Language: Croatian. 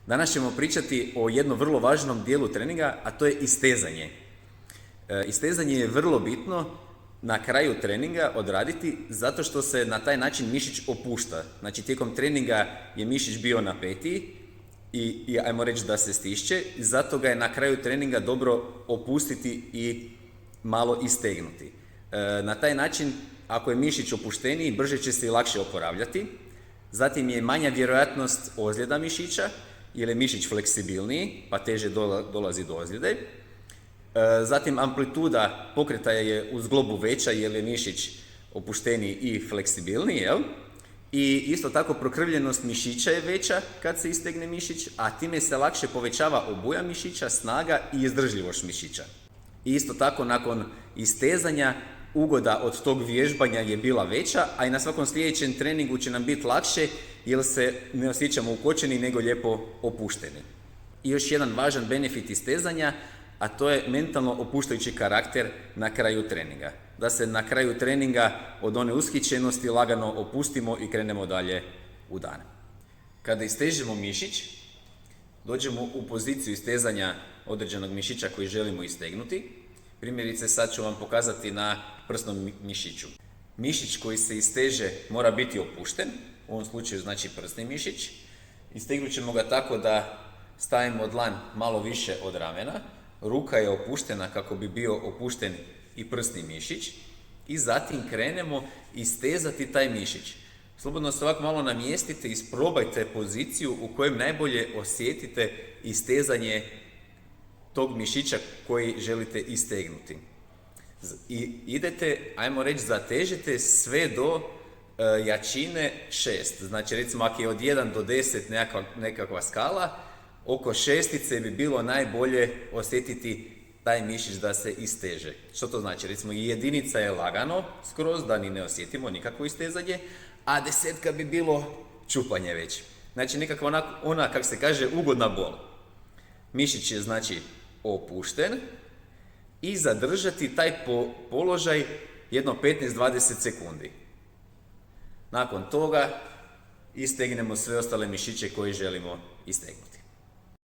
Danas ćemo pričati o jednom vrlo važnom dijelu treninga, a to je istezanje. Istezanje je vrlo bitno na kraju treninga odraditi zato što se na taj način mišić opušta. Znači tijekom treninga je mišić bio napetiji i ajmo reći da se stišće, zato ga je na kraju treninga dobro opustiti i malo istegnuti. Na taj način, ako je mišić opušteniji, brže će se i lakše oporavljati. Zatim je manja vjerojatnost ozljeda mišića, jer je mišić fleksibilniji, pa teže dolazi do ozljede. Zatim amplituda pokretaja je u zglobu veća, jer je mišić opušteniji i fleksibilniji, jel? I isto tako prokrvljenost mišića je veća kad se istegne mišić, a time se lakše povećava obujam mišića, snaga i izdržljivost mišića. I isto tako nakon istezanja ugoda od tog vježbanja je bila veća, a i na svakom sljedećem treningu će nam biti lakše jer se ne osjećamo ukočeni nego lijepo opušteni. I još jedan važan benefit istezanja, a to je mentalno opuštajući karakter na kraju treninga. Da se na kraju treninga od one ushićenosti lagano opustimo i krenemo dalje u dan. Kada istežemo mišić, dođemo u poziciju istezanja određenog mišića koji želimo istegnuti. Primjerice, sad ću vam pokazati na prsnom mišiću. Mišić koji se isteže mora biti opušten, u ovom slučaju znači prsni mišić. Istegnut ćemo ga tako da stavimo dlan malo više od ramena, ruka je opuštena kako bi bio opušten i prsni mišić i zatim krenemo istezati taj mišić. Slobodno se ovako malo namjestite i isprobajte poziciju u kojem najbolje osjetite istezanje tog mišića koji želite istegnuti. I idete, ajmo reći, zatežite sve do jačine 6. Znači recimo ako je od 1 do 10 nekakva skala, oko šestice bi bilo najbolje osjetiti taj mišić da se isteže. Što to znači? Recimo jedinica je lagano skroz, da ni ne osjetimo nikakvo istezanje, a 10 bi bilo čupanje već. Znači nekakva ona, kako se kaže, ugodna bol. Mišić je znači opušten i zadržati taj položaj jedno 15-20 sekundi. Nakon toga istegnemo sve ostale mišiće koje želimo istegnuti.